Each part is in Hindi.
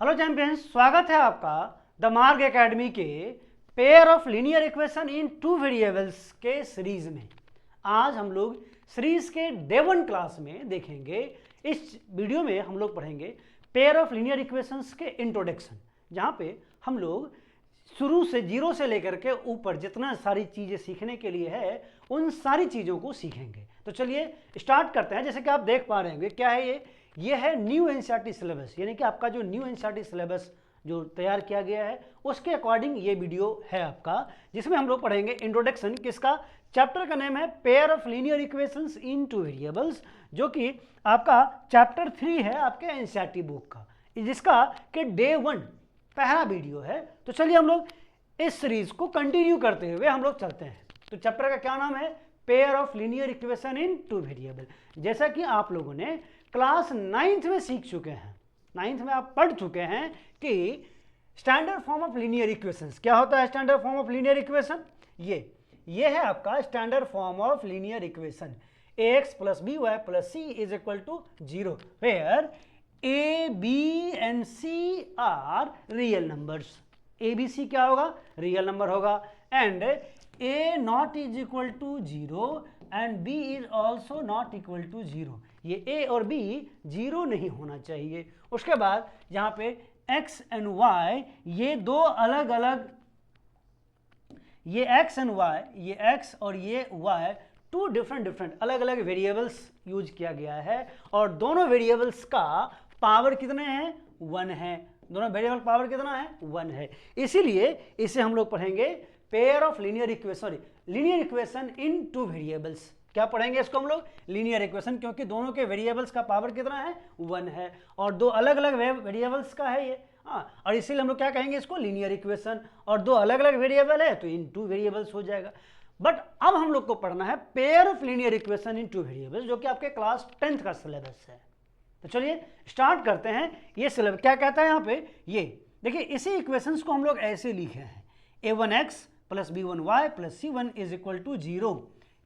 हेलो चैंपियंस, स्वागत है आपका द मार्ग एकेडमी के pair of linear equation in two variables के सीरीज में। आज हम लोग सीरीज के डे 1 क्लास में देखेंगे। इस वीडियो में हम लोग पढ़ेंगे पेयर ऑफ लीनियर इक्वेशंस के इंट्रोडक्शन, जहाँ पे हम लोग शुरू से जीरो से लेकर के ऊपर जितना सारी चीज़ें सीखने के लिए है उन सारी चीज़ों को सीखेंगे। तो चलिए स्टार्ट करते हैं। जैसे कि आप देख पा रहे होंगे, क्या है ये है न्यू एनसीईआरटी सिलेबस, यानी कि आपका जो न्यू एनसीईआरटी सिलेबस जो तैयार किया गया है उसके अकॉर्डिंग ये वीडियो है आपका, जिसमें हम लोग पढ़ेंगे इंट्रोडक्शन। किसका? चैप्टर का नेम है pair of linear equations in two variables, जो कि आपका चैप्टर 3 है आपके एनसीईआरटी बुक का, जिसका कि डे 1 पहला वीडियो है। तो चलिए हम लोग इस सीरीज को कंटिन्यू करते हुए हम लोग चलते हैं। तो चैप्टर का क्या नाम है? Pair of linear equation in two variable. जैसा कि आप लोगों ने क्लास 9th में सीख चुके हैं, 9th में आप पढ़ चुके हैं कि standard form of linear equations क्या होता है। Standard form of linear equation ये है आपका standard form of linear equation, ax + by + c = 0, where a, b and c are real numbers. a, b, c क्या होगा? रियल नंबर होगा। And a not is equal to 0 and b is also not equal to 0। ये a और b 0 नहीं होना चाहिए। उसके बाद यहाँ पे x एंड y ये दो अलग अलग, ये x एंड y, ये x और ये y टू डिफरेंट अलग अलग वेरिएबल्स यूज किया गया है, और दोनों वेरिएबल्स का पावर कितने हैं? 1 है। दोनों वेरिएबल पावर कितना है? 1 है। इसीलिए इसे हम लोग पढ़ेंगे pair of linear equation, linear equation in two variables. क्या पढ़ेंगे इसको हम लोग? लीनियर इक्वेशन, क्योंकि दोनों के वेरिएबल्स का पावर कितना है? 1 है, और दो अलग अलग वेरिएबल्स का है ये। और इसीलिए हम लोग क्या कहेंगे इसको? Linear equation. और दो अलग अलग वेरिएबल है तो इन टू वेरिएबल्स हो जाएगा। बट अब हम लोग को पढ़ना है pair of linear equation in two variables, जो कि आपके क्लास 10th का सिलेबस है। तो चलिए स्टार्ट करते हैं। ये सिलेबस क्या कहता है यहाँ पे? ये देखिए, इसी इक्वेशंस को हम लोग ऐसे लिखे हैं, a1x + b1y + c1 = 0।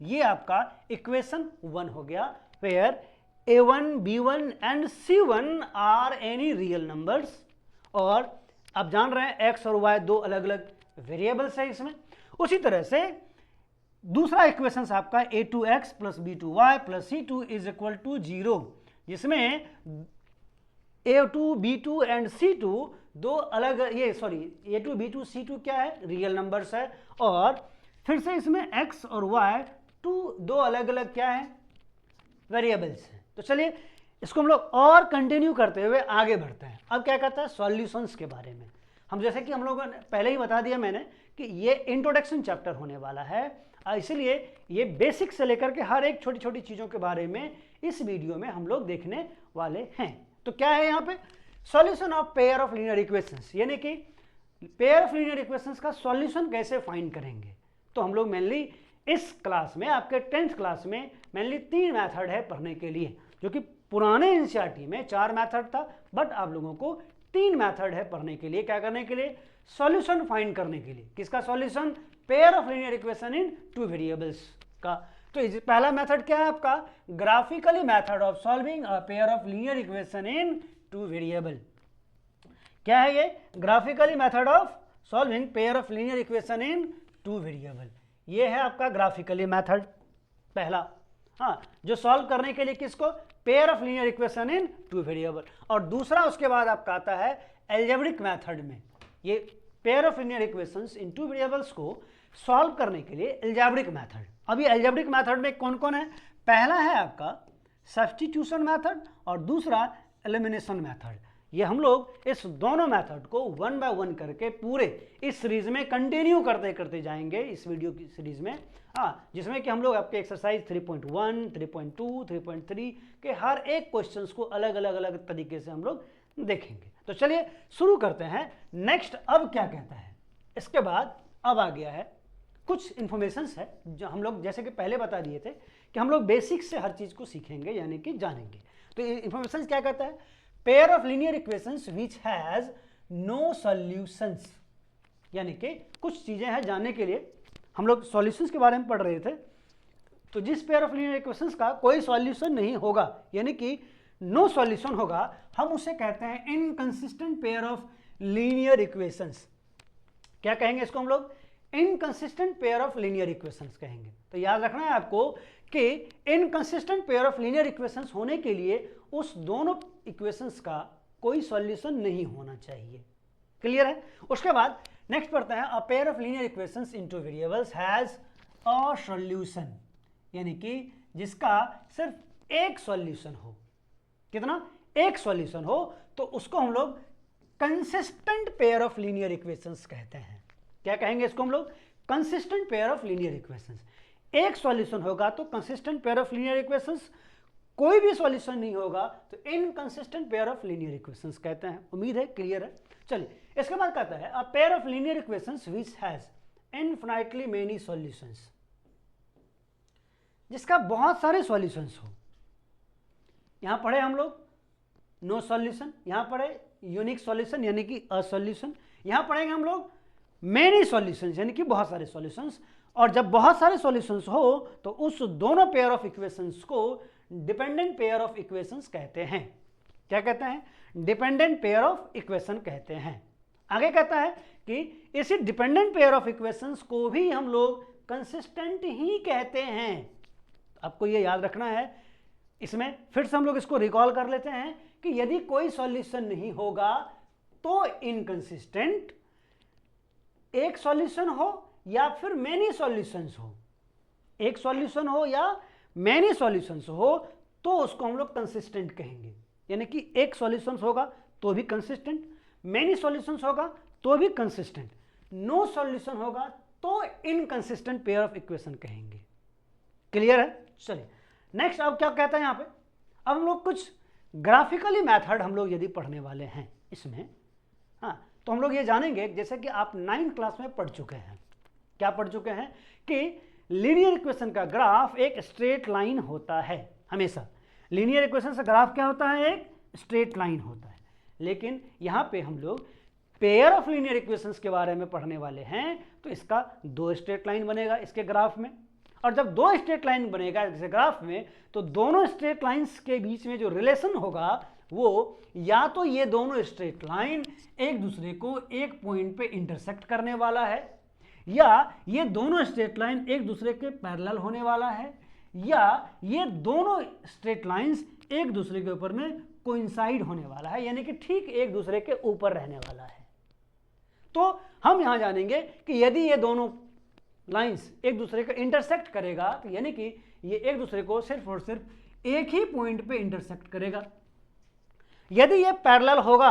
ये आपका इक्वेशन 1 हो गया, where a1, b1 and c1 are any real numbers. और आप जान रहे हैं x और y दो अलग अलग वेरिएबल्स है इसमें। उसी तरह से दूसरा इक्वेशन आपका a2x + b2y + c2 = 0, जिसमें a2, b2 एंड c2 दो अलग, ये सॉरी a2, b2, c2 क्या है? रियल नंबर्स है। और फिर से इसमें x और y दो अलग अलग क्या है? वेरिएबल्स हैं। तो चलिए इसको हम लोग और कंटिन्यू करते हुए आगे बढ़ते हैं। अब क्या कहता है? सॉल्यूशंस के बारे में। हम जैसे कि हम लोगों ने पहले ही बता दिया मैंने कि ये इंट्रोडक्शन चैप्टर होने वाला है, इसलिए ये बेसिक से लेकर के हर एक छोटी छोटी चीज़ों के बारे में इस वीडियो में हम लोग देखने वाले हैं। तो क्या है यहाँ पे? Solution of pair of linear equations, यानी कि पेयर ऑफ लीनियर इक्वेशंस का सॉल्यूशन कैसे फाइंड करेंगे। तो हम लोग मेनली इस क्लास में, आपके 10th क्लास में मेनली 3 मेथड है पढ़ने के लिए, जो कि पुराने एनसीईआरटी में 4 मेथड था, बट आप लोगों को 3 मेथड है पढ़ने के लिए। क्या करने के लिए? सॉल्यूशन फाइंड करने के लिए। किसका solution? Pair of linear equation in two variables का। तो पहला मेथड क्या है आपका? Graphically method of solving a pair of linear equation in two variable. क्या है ये? Graphically method of solving pair of linear equation in two variable. ये है आपका ग्राफिकली मेथड पहला, जो सॉल्व करने के लिए किसको? Pair of linear equation in two variable. और दूसरा उसके बाद आपका आता है एल्जेब्रिक मेथड में। ये pair of linear equations in two variables को सॉल्व करने के लिए एल्जेब्रिक मेथड। अभी एल्जेब्रिक मेथड में कौन कौन है? पहला है आपका सब्स्टिट्यूशन मेथड और दूसरा एलिमिनेशन मेथड। ये हम लोग इस दोनों मेथड को 1 बाय 1 करके पूरे इस सीरीज में कंटिन्यू करते करते जाएंगे, इस वीडियो की सीरीज में। जिसमें कि हम लोग आपके एक्सरसाइज 3.1, 3.2, 3.3 के हर एक क्वेश्चंस को अलग अलग तरीके से हम लोग देखेंगे। तो चलिए शुरू करते हैं। नेक्स्ट अब क्या कहता है? इसके बाद अब आ गया है कुछ इंफॉर्मेशंस है जो हम लोग जैसे कि पहले बता दिए थे कि हम लोग बेसिक से हर चीज़ को सीखेंगे, यानी कि जानेंगे। तो ये इंफॉर्मेशन क्या कहता है? Pair of linear equations which has no solutions, यानी कि कुछ चीज़ें हैं जानने के लिए। हम लोग सॉल्यूशंस के बारे में पढ़ रहे थे, तो जिस पेयर ऑफ लीनियर इक्वेशंस का कोई सॉल्यूशन नहीं होगा, यानी कि नो सॉल्यूशन होगा, हम उसे कहते हैं inconsistent pair of linear equations. क्या कहेंगे इसको हम लोग? Inconsistent pair of linear equations कहेंगे। तो याद रखना है आपको कि inconsistent pair of linear equations होने के लिए उस दोनों इक्वेशंस का कोई सॉल्यूशन नहीं होना चाहिए। क्लियर है? उसके बाद नेक्स्ट पढ़ते हैं, a pair of linear equations in two variables has a solution, यानी कि जिसका सिर्फ एक सॉल्यूशन हो। कितना? एक सॉल्यूशन हो, तो उसको हम लोग consistent pair of linear equations कहते हैं। क्या कहेंगे इसको हम लोग? Consistent pair of linear equations. एक सॉल्यूशन होगा तो consistent pair of linear equations, कोई भी सॉल्यूशन नहीं होगा तो inconsistent pair of linear equations कहते हैं। उम्मीद है क्लियर है। चलिए इसके बाद कहता है, a pair of linear equations which has infinitely many solutions, जिसका बहुत सारे सॉल्यूशंस हो। यहां पढ़े हम लोग नो सॉल्यूशन, यहां पढ़े यूनिक सॉल्यूशन यानी कि अ सॉल्यूशन, यहां पढ़ेंगे हम लोग मेनी सॉल्यूशंस यानी कि बहुत सारे सॉल्यूशंस। और जब बहुत सारे सॉल्यूशंस हो तो उस दोनों पेयर ऑफ इक्वेशंस को डिपेंडेंट पेयर ऑफ इक्वेशंस कहते हैं। क्या कहते हैं? डिपेंडेंट पेयर ऑफ इक्वेशन कहते हैं। आगे कहता है कि इसी डिपेंडेंट पेयर ऑफ इक्वेशंस को भी हम लोग कंसिस्टेंट ही कहते हैं। आपको ये याद रखना है। इसमें फिर से हम लोग इसको रिकॉल कर लेते हैं कि यदि कोई सॉल्यूशन नहीं होगा तो इनकंसिस्टेंट, एक सॉल्यूशन हो या फिर मेनी सॉल्यूशंस हो, एक सॉल्यूशन हो या मेनी सॉल्यूशंस हो तो उसको हम लोग कंसिस्टेंट कहेंगे। यानी कि एक सॉल्यूशन होगा तो भी कंसिस्टेंट, मेनी सॉल्यूशंस होगा तो भी कंसिस्टेंट, नो सॉल्यूशन होगा तो इनकंसिस्टेंट पेयर ऑफ इक्वेशन कहेंगे। क्लियर है? चलिए नेक्स्ट अब क्या कहता है यहाँ पे, अब हम लोग कुछ ग्राफिकली मेथड हम लोग यदि पढ़ने वाले हैं इसमें, हाँ, तो हम लोग ये जानेंगे, जैसे कि आप 9th क्लास में पढ़ चुके हैं। क्या पढ़ चुके हैं? कि लीनियर इक्वेशन का ग्राफ एक स्ट्रेट लाइन होता है। हमेशा लीनियर इक्वेशन का ग्राफ क्या होता है? एक स्ट्रेट लाइन होता है। लेकिन यहाँ पे हम लोग पेयर ऑफ लीनियर इक्वेशंस के बारे में पढ़ने वाले हैं, तो इसका दो स्ट्रेट लाइन बनेगा इसके ग्राफ में। और जब दो स्ट्रेट लाइन बनेगा इस ग्राफ में, तो दोनों स्ट्रेट लाइंस के बीच में जो रिलेशन होगा वो या तो ये दोनों स्ट्रेट लाइन एक दूसरे को एक पॉइंट पे इंटरसेक्ट करने वाला है, या ये दोनों स्ट्रेट लाइन एक दूसरे के पैरेलल होने वाला है, या ये दोनों स्ट्रेट लाइंस एक दूसरे के ऊपर में कोइंसाइड होने वाला है, यानी कि ठीक एक दूसरे के ऊपर रहने वाला है। तो हम यहां जानेंगे कि यदि ये दोनों लाइंस एक दूसरे को इंटरसेक्ट करेगा तो यानी कि ये एक दूसरे को सिर्फ और सिर्फ एक ही पॉइंट पे इंटरसेक्ट करेगा। यदि ये पैरेलल होगा,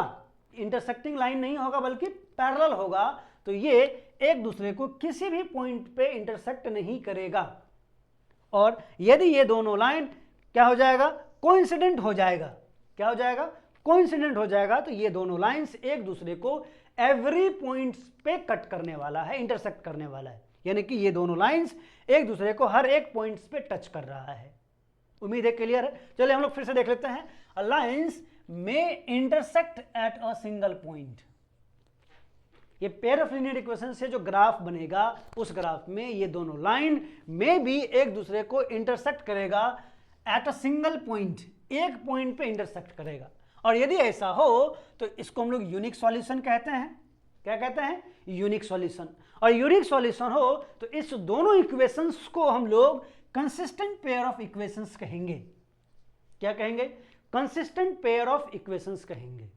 इंटरसेक्टिंग लाइन नहीं होगा बल्कि पैरेलल होगा, तो ये एक दूसरे को किसी भी पॉइंट पे इंटरसेक्ट नहीं करेगा। और यदि ये दोनों लाइन क्या हो जाएगा? कोइंसिडेंट हो जाएगा। क्या हो जाएगा? कोइंसिडेंट हो जाएगा। तो ये दोनों लाइंस एक दूसरे को एवरी पॉइंट पे कट करने वाला है, इंटरसेक्ट करने वाला है, यानी कि ये दोनों लाइंस एक दूसरे को हर एक पॉइंट्स पे टच कर रहा है। उम्मीद है क्लियर है। चलिए हम लोग फिर से देख लेते हैं। A lines may intersect at a single point. ये पेयर ऑफ लीनियर इक्वेशन से जो ग्राफ बनेगा उस ग्राफ में ये दोनों लाइन में भी एक दूसरे को इंटरसेक्ट करेगा एट अ सिंगल पॉइंट, एक पॉइंट पे इंटरसेक्ट करेगा। और यदि ऐसा हो तो इसको हम लोग यूनिक सॉल्यूशन कहते हैं। क्या कहते हैं? Unique solution. और यूनिक सॉल्यूशन हो तो इस दोनों इक्वेशंस को हम लोग कंसिस्टेंट पेयर ऑफ इक्वेशंस कहेंगे। क्या कहेंगे? कंसिस्टेंट पेयर ऑफ इक्वेशंस कहेंगे।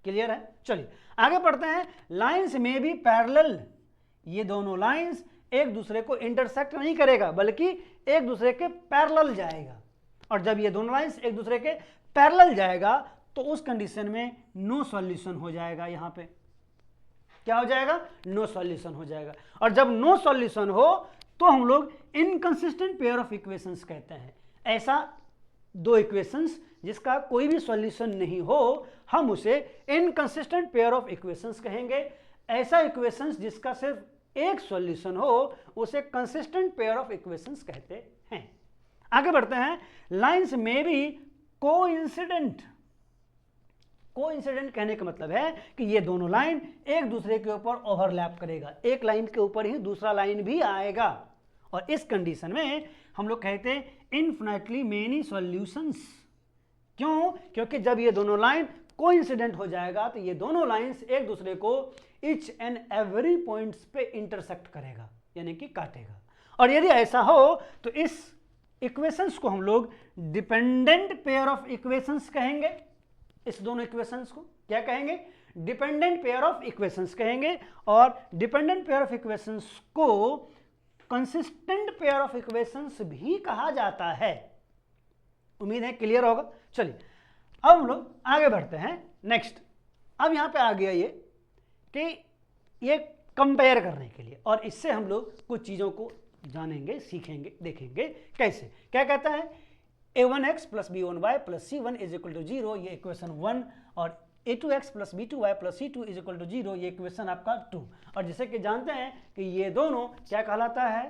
क्लियर है? चलिए आगे बढ़ते हैं। लाइंस में भी पैरेलल, ये दोनों लाइंस एक दूसरे को इंटरसेक्ट नहीं करेगा बल्कि एक दूसरे के पैरेलल जाएगा। और जब ये दोनों लाइंस एक दूसरे के पैरेलल जाएगा तो उस कंडीशन में नो सॉल्यूशन हो जाएगा। यहां पे क्या हो जाएगा? नो सॉल्यूशन हो जाएगा। और जब नो सॉल्यूशन हो तो हम लोग इनकंसिस्टेंट पेयर ऑफ इक्वेशंस कहते हैं। ऐसा दो इक्वेशंस जिसका कोई भी सॉल्यूशन नहीं हो, हम उसे इनकंसिस्टेंट पेयर ऑफ इक्वेशंस कहेंगे। ऐसा इक्वेशंस जिसका सिर्फ एक सॉल्यूशन हो उसे कंसिस्टेंट पेयर ऑफ इक्वेशंस कहते हैं। आगे बढ़ते हैं। लाइंस में भी कोइंसिडेंट, कोइंसिडेंट कहने का मतलब है कि ये दोनों लाइन एक दूसरे के ऊपर ओवरलैप करेगा, एक लाइन के ऊपर ही दूसरा लाइन भी आएगा। और इस कंडीशन में हम लोग कहते हैं इनफिनिटली मेनी सॉल्यूशंस। क्यों? क्योंकि जब ये दोनों लाइन कोइंसिडेंट हो जाएगा तो ये दोनों लाइंस एक दूसरे को ईच एंड एवरी पॉइंट्स पे इंटरसेक्ट करेगा, यानी कि काटेगा। और यदि ऐसा हो तो इस इक्वेशंस को हम लोग डिपेंडेंट पेयर ऑफ इक्वेशंस कहेंगे। इस दोनों इक्वेशंस को क्या कहेंगे? डिपेंडेंट पेयर ऑफ इक्वेशंस कहेंगे। और डिपेंडेंट पेयर ऑफ इक्वेशंस को कंसिस्टेंट पेयर ऑफ इक्वेशंस भी कहा जाता है। उम्मीद है क्लियर होगा। चलिए अब हम लोग आगे बढ़ते हैं नेक्स्ट। अब यहां पे आ गया ये कि ये कंपेयर करने के लिए, और इससे हम लोग कुछ चीजों को जानेंगे, सीखेंगे, देखेंगे कैसे। क्या कहता है? a1x plus b1y plus c1 is equal to 0, ये इक्वेशन 1, और a2x plus b2y plus c2 is equal to 0, ये इक्वेशन आपका 2। और जैसे कि जानते हैं कि ये दोनों क्या कहलाता है?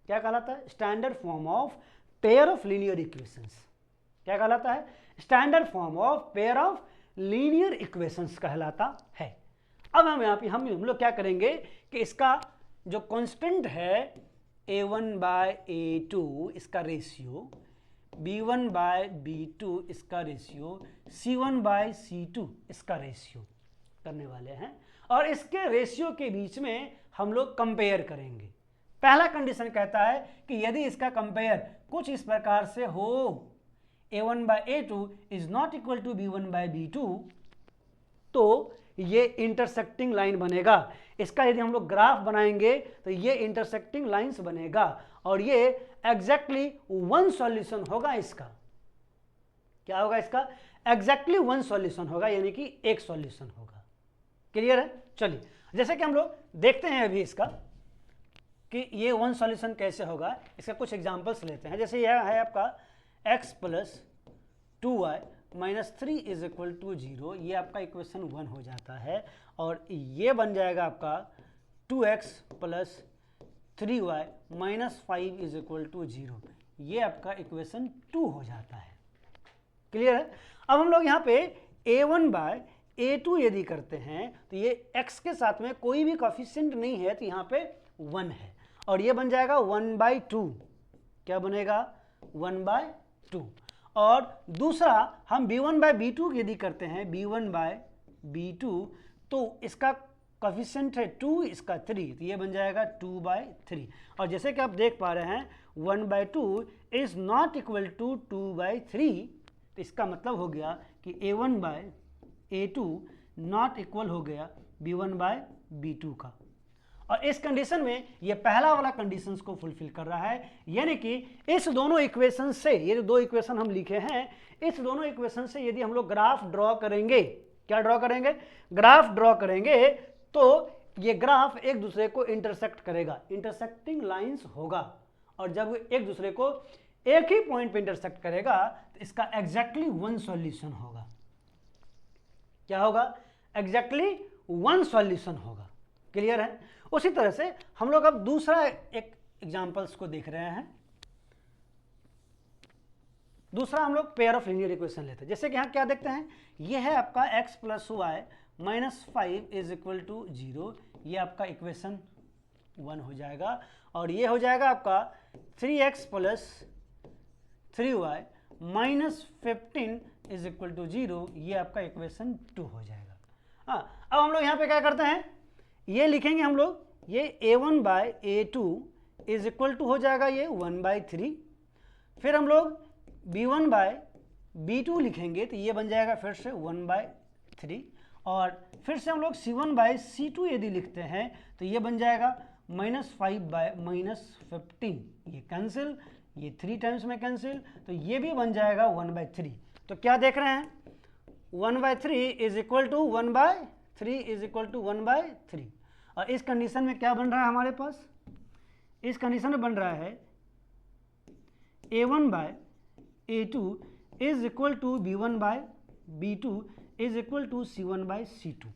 क्या कहलाता है? Standard form of pair of linear equations. क्या कहलाता है? Standard form of pair of linear equations कहलाता है। अब हम यहाँ पे हम लोग क्या करेंगे कि इसका जो कांस्टेंट है a1 बाय a2 इसका रेशियो, b1 बाय b2 इसका रेशियो, c1 बाय c2 इसका रेशियो करने वाले हैं। और इसके रेशियो के बीच में हम लोग कंपेयर करेंगे। पहला कंडीशन कहता है कि यदि इसका कंपेयर कुछ इस प्रकार से हो, a1 by a2 is not equal to b1 by b2, तो ये इंटरसेक्टिंग लाइन बनेगा। इसका यदि हम लोग ग्राफ बनाएंगे तो ये इंटरसेक्टिंग लाइंस बनेगा, और ये एग्जैक्टली वन सॉल्यूशन होगा इसका। क्या होगा इसका? एग्जैक्टली वन सॉल्यूशन होगा, यानी कि एक सॉल्यूशन होगा। क्लियर है? चलिए जैसे कि हम लोग देखते हैं अभी इसका कि ये वन सॉल्यूशन कैसे होगा, इसका कुछ एग्जांपल्स लेते हैं। जैसे यह है आपका x plus 2y minus 3 is equal to 0, ये आपका इक्वेशन 1 हो जाता है। और ये बन जाएगा आपका 2x plus 3y minus 5 is equal to 0, ये आपका इक्वेशन 2 हो जाता है। क्लियर है? अब हम लोग यहाँ पे a1 बाय a2 यदि करते हैं तो ये x के साथ में कोई भी कोफिशिएंट नहीं है, तो यहाँ पे 1 है, और ये बन जाएगा 1/2। क्या बनेगा? 1/2। और दूसरा हम b1 बाय b2 यदि करते हैं, b1 बाय b2, तो इसका कोफिशिएंट है 2, इसका 3, तो ये बन जाएगा 2/3। और जैसे कि आप देख पा रहे हैं 1/2 इज नॉट इक्वल टू 2/3, तो इसका मतलब हो गया कि a1 by a2 not equal हो गया b1 बाय b2 का। और इस कंडीशन में ये पहला वाला कंडीशंस को फुलफिल कर रहा है, यानी कि इस दोनों इक्वेशन से, ये जो दो इक्वेशन हम लिखे हैं, इस दोनों इक्वेशन से यदि हम लोग ग्राफ ड्रॉ करेंगे, क्या ड्रॉ करेंगे? ग्राफ ड्रॉ करेंगे, तो ये ग्राफ एक दूसरे को इंटरसेक्ट करेगा, इंटरसेक्टिंग लाइंस होगा। और जब एक दूसरे को एक ही पॉइंट पे इंटरसेक्ट करेगा तो इसका एग्जैक्टली वन सॉल्यूशन होगा। क्या होगा? एग्जैक्टली वन सॉल्यूशन होगा। क्लियर है? उसी तरह से हम लोग अब दूसरा एक एग्जांपल्स को देख रहे हैं। दूसरा हम लोग पेयर ऑफ लीनियर इक्वेशन लेते हैं। जैसे कि यहाँ क्या देखते हैं, ये है आपका x plus y minus 5 is equal to 0, ये आपका इक्वेशन 1 हो जाएगा। और ये हो जाएगा आपका 3x plus 3y minus 15 is equal to 0, ये आपका इक्वेशन 2 हो जाएगा। हाँ, अब हम लोग यहाँ पे क्या करते हैं, ये लिखेंगे हम लोग, ये a1 by a2 is equal to हो जाएगा ये 1/3। फिर हम लोग b1 बाय b2 लिखेंगे तो ये बन जाएगा फिर से 1/3। और फिर से हम लोग c1 बाय c2 यदि लिखते हैं तो ये बन जाएगा -5 बाय -15, ये कैंसिल, ये 3 टाइम्स में कैंसिल, तो ये भी बन जाएगा 1/3। तो क्या देख रहे हैं, 1/3 is equal to 1/3 is equal to 1/3। और इस कंडीशन में क्या बन रहा है हमारे पास, इस कंडीशन में बन रहा है a1 by a2 is equal to b1 by b2 is equal to c1 by c2।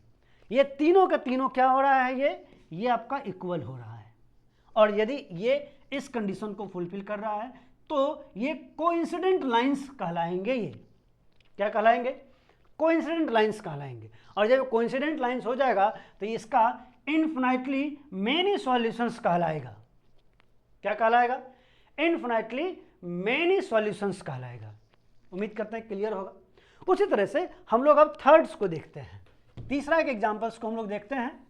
ये तीनों का तीनों क्या हो रहा है, ये आपका इक्वल हो रहा है। और यदि ये इस कंडीशन को फुलफिल कर रहा है तो ये कोइंसिडेंट लाइंस कहलाएंगे। ये क्या कहलाएंगे, कोइंसिडेंट लाइंस कहलाएंगे। और जब कोइंसिडेंट लाइंस हो जाएगा तो इसका इनफिनाइटली मेनी सॉल्यूशंस कहलाएगा। क्या कहलाएगा, इनफिनाइटली मेनी सॉल्यूशंस कहलाएगा। उम्मीद करते हैं क्लियर होगा। उसी तरह से हम लोग अब थर्ड्स को देखते हैं। तीसरा एक एग्जांपल्स को हम लोग देखते हैं।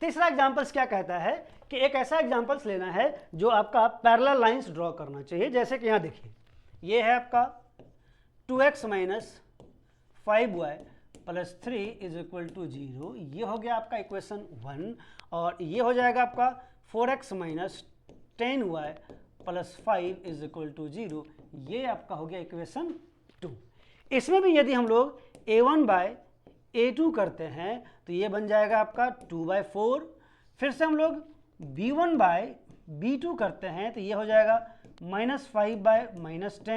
तीसरा एग्जांपल्स क्या कहता है कि एक ऐसा एग्जांपल्स लेना है जो आपका पैरेलल लाइंस ड्रॉ करना चाहिए। जैसे कि यहाँ देखिए, ये है आपका 2x minus 5y plus 3 is equal to 0, ये हो गया आपका इक्वेशन 1। और ये हो जाएगा आपका 4x minus 10y plus 5 is equal to 0, ये आपका हो गया इक्वेशन 2। इसमें भी यदि हम लोग a1 बाय a2 करते हैं तो ये बन जाएगा आपका 2/4। फिर से हम लोग b1 बाय b2 करते हैं तो ये हो जाएगा -5 bye -10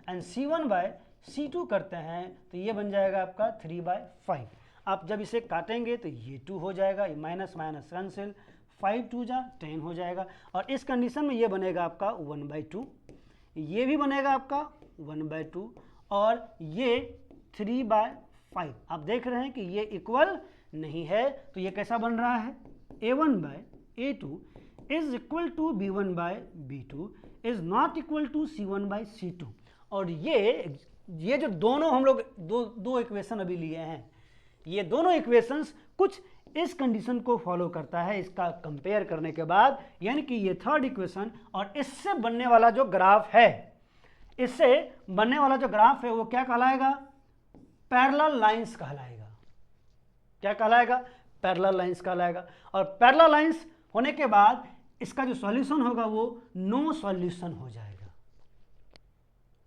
and c1 by c2 करते हैं तो ये बन जाएगा आपका 3/5। आप जब इसे काटेंगे तो ये 2 हो जाएगा, ये माइनस माइनस कैंसिल, 5 2 जा 10 हो जाएगा। और इस कंडीशन में ये बनेगा आपका 1/2, ये भी बनेगा आपका 1/2 और ये 3/5। आप देख रहे हैं कि ये इक्वल नहीं है, तो ये कैसा बन रहा है, a1 by a2 is equal to b1 by b2 is not equal to c1 by c2। और ये जो दोनों हम लोग दो इक्वेशन अभी लिए हैं, ये दोनों इक्वेशंस कुछ इस कंडीशन को फॉलो करता है। इसका कंपेयर करने के बाद, यानी कि ये थर्ड इक्वेशन और इससे बनने वाला जो ग्राफ है, इससे बनने वाला जो ग्राफ है वो क्या कहलाएगा, पैरेलल लाइंस कहलाएगा। क्या कहलाएगा, पैरेलल लाइंस कहलाएगा। और पैरेलल लाइंस होने के बाद इसका जो सॉल्यूशन होगा वो नो सॉल्यूशन हो जाएगा।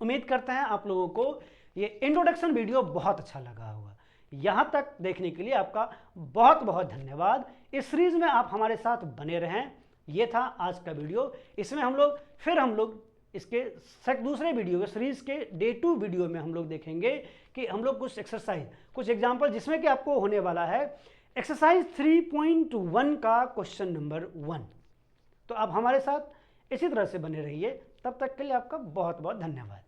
उम्मीद करते हैं आप लोगों को ये इंट्रोडक्शन वीडियो बहुत अच्छा लगा होगा। यहाँ तक देखने के लिए आपका बहुत बहुत धन्यवाद। इस सीरीज में आप हमारे साथ बने रहें। ये था आज का वीडियो। इसमें हम लोग इसके दूसरे वीडियो के सीरीज के डे 2 वीडियो में हम लोग देखेंगे कि हम लोग कुछ एक्सरसाइज, कुछ एग्जाम्पल, जिसमें कि आपको होने वाला है एक्सरसाइज 3.1 का क्वेश्चन नंबर 1। तो आप हमारे साथ इसी तरह से बने रहिए। तब तक के लिए आपका बहुत बहुत धन्यवाद।